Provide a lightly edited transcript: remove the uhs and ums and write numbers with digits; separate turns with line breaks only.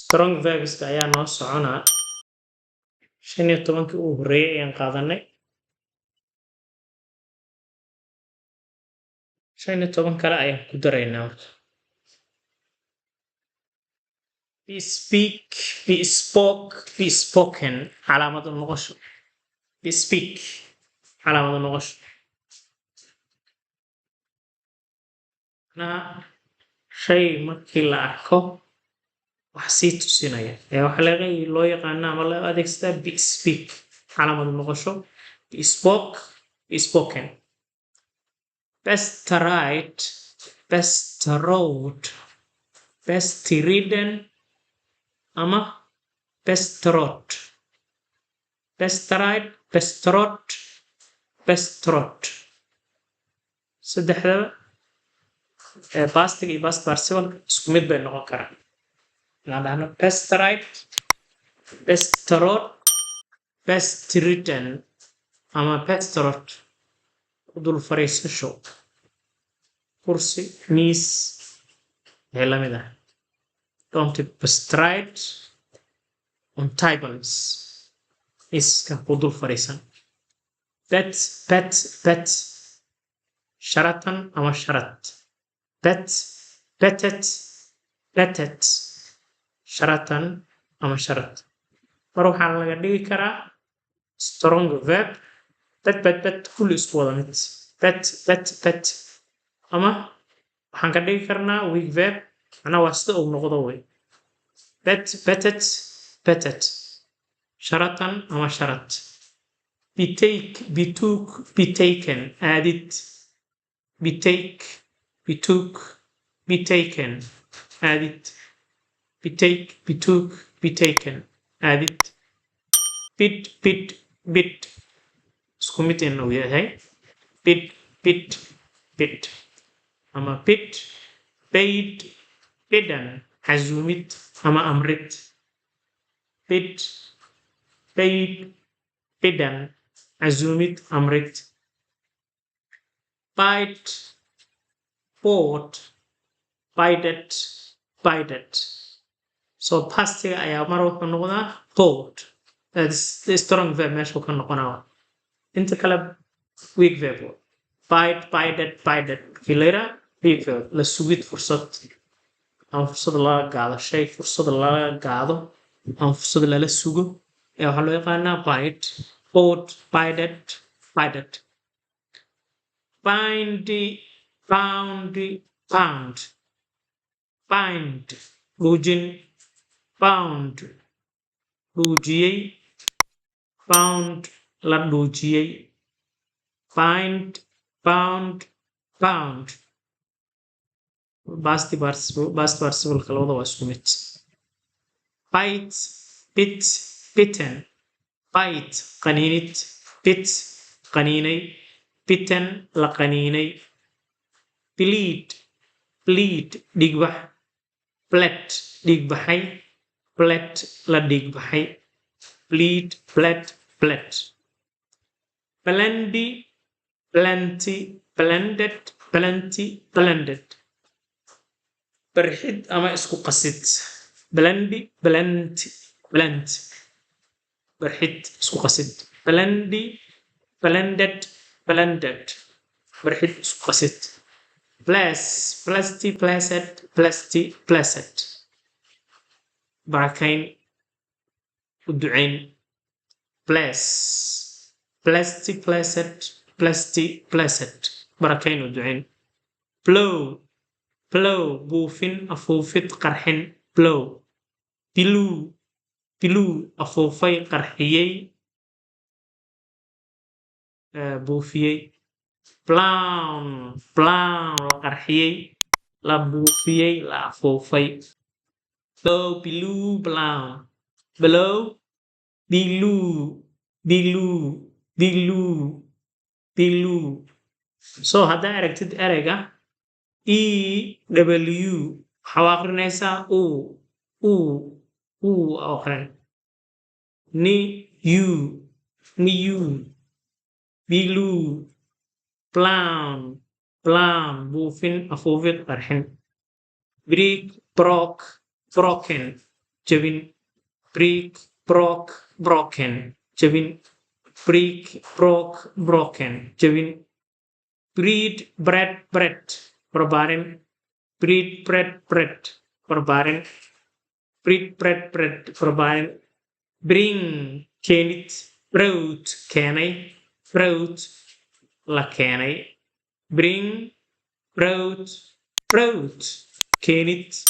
strong verbs ayaa noo soconaa 15 uu horeeyay ayaan qaadanay 15 kale ayaan ku daraynaa marka bespeak, bespoke, bespoken calaamad u noqosho bespeak calaamad u noqosho shay markii la arko wax sii tusinaya waxa loo yaqaanaa ama loo adeegsadaa bespeak calaamad u noqosho bespoke, bespoken best right, best road, best ridden ama best road best right, best road, best road saddexdaba pastiga iyo past participle isku mid bay noqon karaan inaan dhahno best right, best road, best ridden ama best road dul fariisasho kursi miis ee la mid ah don't bestride on tables iska ku dul fariisan bet sharatan ama sharat betet sharatan ama sharat mar waxaa laga dhigi karaa strong verb bet kulli isku wada mid bet ama waxaan ka dhigi karnaa weak verb macnaa waa sida uu noqdo wey betet sharatan ama sharat betook betaken aadid betook betaken aadid betook betaken aadid bid isku mid inuu yahay bid ama paid bidden casuumid ama amrid paid bidden casuumid amrid bite bought bided so pastiga ayaa mar wuxuu noqdaa bought that's the strong verb meeshuu ka noqonaa inta kale weak verb bided filera weak verb la sugid fursad ama fursad laga gaado shay fursad laga gaado ama fursad lala sugo waxaa loo yaqaanaa bite bought bided bind dhuujin bound dhuujiyey bound la dhuujiyey bind bound past participle labada waa isku mid bite bitten bite qaniinid bit qaniinay bitten la qaniinay bleed dhigbax bled dhigbaxay bled la dhigbaxay bleed bled plenty blended barxid ama isku qasid plenty barxid isku qasid blended barxid isku qasid blessed barakayn u ducayn blessed barakayn u ducayn blow buufin afuufid qarxin blow blue afuufay qarxiyey buufiyey blown la qarxiyey la buufiyey la afuufay blue blown blow blue so haddaa aragtid ereyga EW waxaa aqrinaysaa aqrin new blue blown buufin afuufid qarxin break broken jabin, break, broke, broken, jabin, break, broke, broken, jabin, breed, bread, bread, barbarian, breed, bread, bread, barbarian, breed, bread, bread, barbarian, bring, keenit, brought, keenay, brought, la keenay, bring, brought, keenit,